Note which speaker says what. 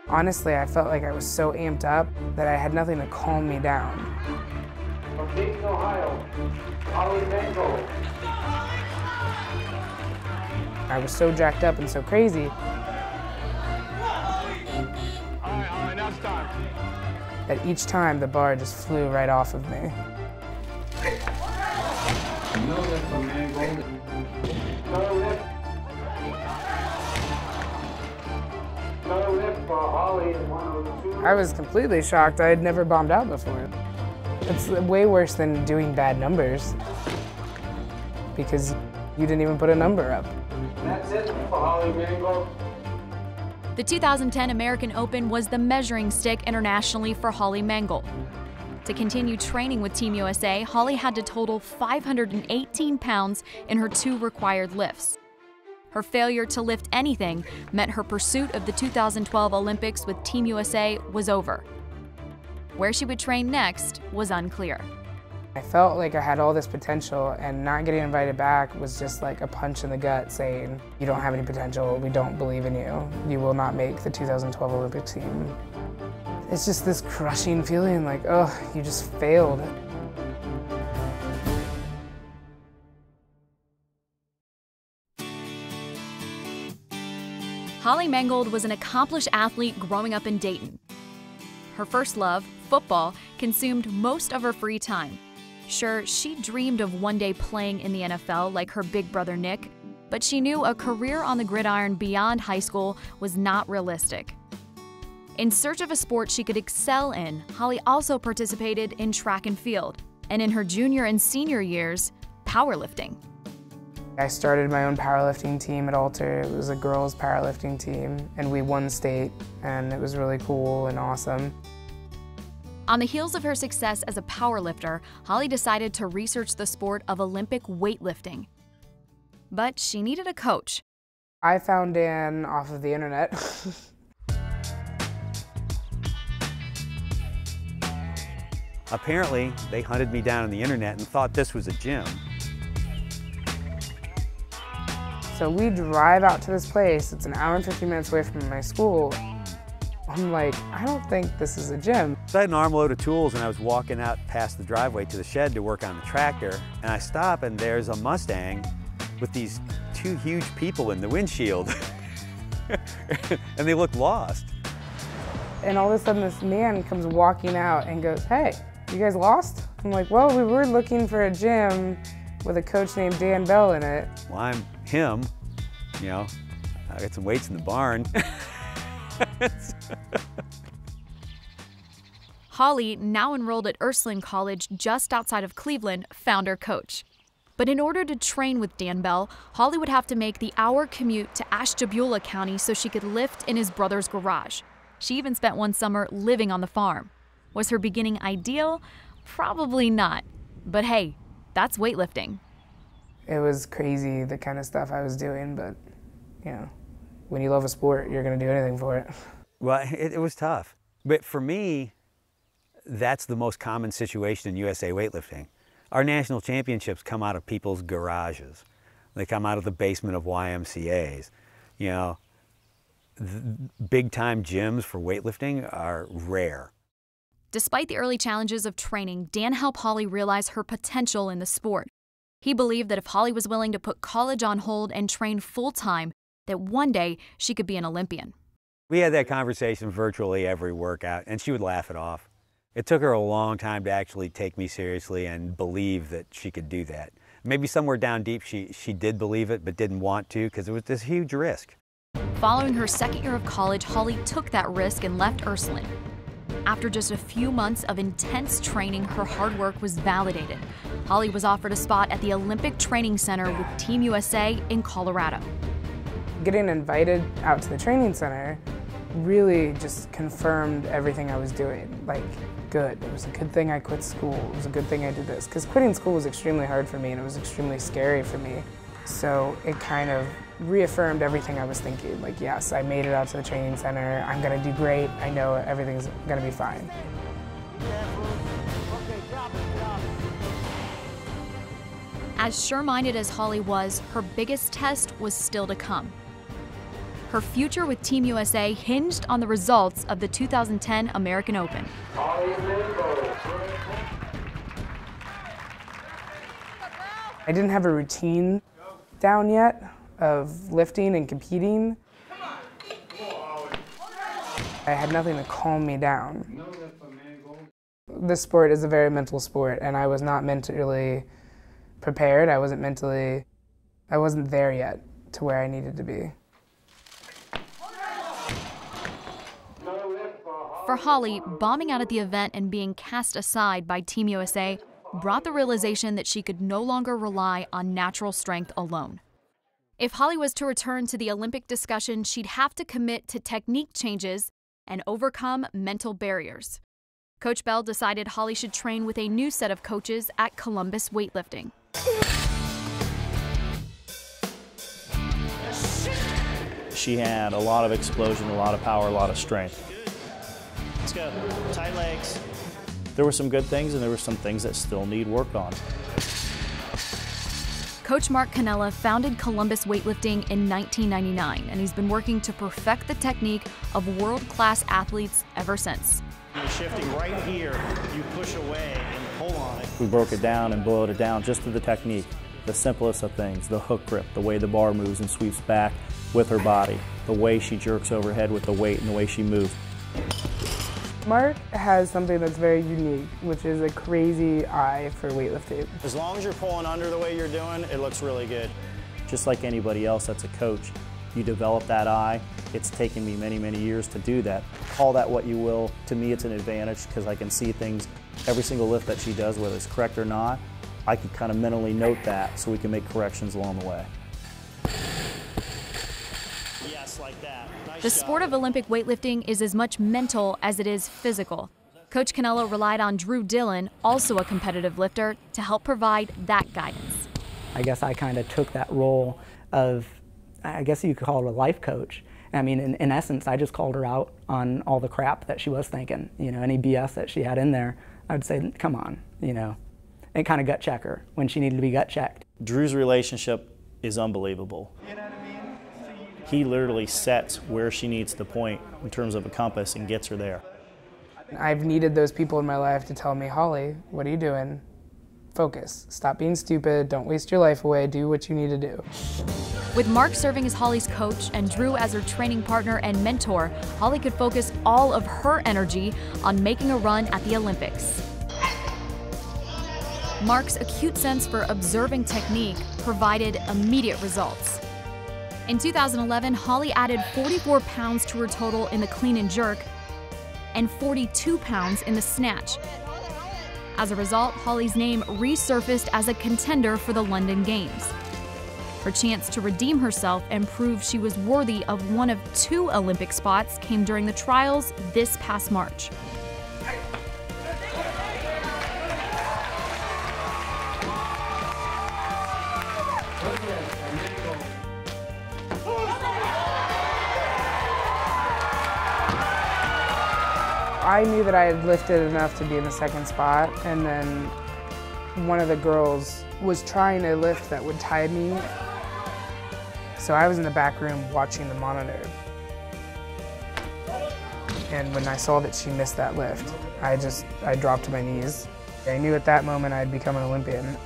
Speaker 1: Honestly, I felt like I was so amped up that I had nothing to calm me down.
Speaker 2: From Dayton, Ohio, Holley Mangold.
Speaker 1: I was so jacked up and so crazy.
Speaker 2: All right, Holley, now it's time.
Speaker 1: That each time the bar just flew right off of me.
Speaker 2: No lift for Mangold. No lift. No lift for Holley in 102.
Speaker 1: I was completely shocked. I had never bombed out before. It's way worse than doing bad numbers because you didn't even put a number up.
Speaker 2: That's it for Holley Mangold.
Speaker 3: The 2010 American Open was the measuring stick internationally for Holley Mangold. To continue training with Team USA, Holley had to total 518 pounds in her 2 required lifts. Her failure to lift anything meant her pursuit of the 2012 Olympics with Team USA was over. Where she would train next was unclear.
Speaker 1: I felt like I had all this potential, and not getting invited back was just like a punch in the gut saying, you don't have any potential, we don't believe in you, you will not make the 2012 Olympic team. It's just this crushing feeling like, oh, you just failed.
Speaker 3: Holley Mangold was an accomplished athlete growing up in Dayton. Her first love, football, consumed most of her free time. Sure, she dreamed of one day playing in the NFL like her big brother Nick, but she knew a career on the gridiron beyond high school was not realistic. In search of a sport she could excel in, Holley also participated in track and field, and in her junior and senior years, powerlifting.
Speaker 1: I started my own powerlifting team at Alter. It was a girls' powerlifting team, and we won state, and it was really cool and awesome.
Speaker 3: On the heels of her success as a powerlifter, Holley decided to research the sport of Olympic weightlifting. But she needed a coach.
Speaker 1: I found Dan off of the internet.
Speaker 4: Apparently, they hunted me down on the internet and thought this was a gym.
Speaker 1: So we drive out to this place. It's an hour and 15 minutes away from my school. I'm like, I don't think this is a gym.
Speaker 4: So I had an armload of tools and I was walking out past the driveway to the shed to work on the tractor, and I stop and there's a Mustang with these 2 huge people in the windshield. And they look lost.
Speaker 1: And all of a sudden this man comes walking out and goes, hey, you guys lost? I'm like, well, we were looking for a gym with a coach named Dan Bell in it.
Speaker 4: Well, I'm him, you know, I got some weights in the barn.
Speaker 3: Holley, now enrolled at Ursuline College just outside of Cleveland, found her coach. But in order to train with Dan Bell, Holley would have to make the hour commute to Ashtabula County so she could lift in his brother's garage. She even spent one summer living on the farm. Was her beginning ideal? Probably not. But hey, that's weightlifting.
Speaker 1: It was crazy, the kind of stuff I was doing, but, you know, when you love a sport, you're going to do anything for it.
Speaker 4: Well, it was tough. But for me, that's the most common situation in USA weightlifting. Our national championships come out of people's garages. They come out of the basement of YMCAs. You know, big-time gyms for weightlifting are rare.
Speaker 3: Despite the early challenges of training, Dan helped Holley realize her potential in the sport. He believed that if Holley was willing to put college on hold and train full-time, that one day she could be an Olympian.
Speaker 4: We had that conversation virtually every workout, and she would laugh it off. It took her a long time to actually take me seriously and believe that she could do that. Maybe somewhere down deep she did believe it, but didn't want to because it was this huge risk.
Speaker 3: Following her second year of college, Holley took that risk and left Ursuline. After just a few months of intense training, her hard work was validated. Holley was offered a spot at the Olympic Training Center with Team USA in Colorado.
Speaker 1: Getting invited out to the training center really just confirmed everything I was doing. Like, good. It was a good thing I quit school. It was a good thing I did this. Because quitting school was extremely hard for me and it was extremely scary for me. So it kind of reaffirmed everything I was thinking. Like, yes, I made it out to the training center. I'm going to do great. I know everything's going to be fine.
Speaker 3: As sure-minded as Holley was, her biggest test was still to come. Her future with Team USA hinged on the results of the 2010 American Open.
Speaker 2: Holley Mangold.
Speaker 1: I didn't have a routine down yet of lifting and competing. I had nothing to calm me down. This sport is a very mental sport, and I was not mentally prepared. I wasn't there yet to where I needed to be.
Speaker 3: For Holley, bombing out at the event and being cast aside by Team USA brought the realization that she could no longer rely on natural strength alone. If Holley was to return to the Olympic discussion, she'd have to commit to technique changes and overcome mental barriers. Coach Bell decided Holley should train with a new set of coaches at Columbus Weightlifting.
Speaker 5: She had a lot of explosion, a lot of power, a lot of strength. Let's go. Tight legs. There were some good things and there were some things that still need work on.
Speaker 3: Coach Mark Cannella founded Columbus Weightlifting in 1999, and he's been working to perfect the technique of world-class athletes ever since.
Speaker 5: You're shifting right here, you push away and pull on it. We broke it down and boiled it down just to the technique, the simplest of things, the hook grip, the way the bar moves and sweeps back with her body, the way she jerks overhead with the weight and the way she moves.
Speaker 1: Mark has something that's very unique, which is a crazy eye for weightlifting.
Speaker 5: As long as you're pulling under the way you're doing, it looks really good. Just like anybody else that's a coach, you develop that eye. It's taken me many, many years to do that. Call that what you will. To me, it's an advantage because I can see things, every single lift that she does, whether it's correct or not, I can kind of mentally note that so we can make corrections along the way. Yes, like that.
Speaker 3: The sport of Olympic weightlifting is as much mental as it is physical. Coach Cannella relied on Drew Dillon, also a competitive lifter, to help provide that guidance.
Speaker 6: I guess I kind of took that role of, I guess you could call it a life coach. I mean, in essence, I just called her out on all the crap that she was thinking. You know, any BS that she had in there, I'd say, come on, you know, and kind of gut check her when she needed to be gut checked.
Speaker 5: Drew's relationship is unbelievable. He literally sets where she needs to point in terms of a compass and gets her there.
Speaker 1: I've needed those people in my life to tell me, Holley, what are you doing? Focus. Stop being stupid. Don't waste your life away. Do what you need to do.
Speaker 3: With Mark serving as Holley's coach and Drew as her training partner and mentor, Holley could focus all of her energy on making a run at the Olympics. Mark's acute sense for observing technique provided immediate results. In 2011, Holley added 44 pounds to her total in the clean and jerk and 42 pounds in the snatch. As a result, Holley's name resurfaced as a contender for the London Games. Her chance to redeem herself and prove she was worthy of one of 2 Olympic spots came during the trials this past March.
Speaker 1: I knew that I had lifted enough to be in the second spot, and then one of the girls was trying a lift that would tie me. So I was in the back room watching the monitor. And when I saw that she missed that lift, I dropped to my knees. I knew at that moment I'd become an Olympian.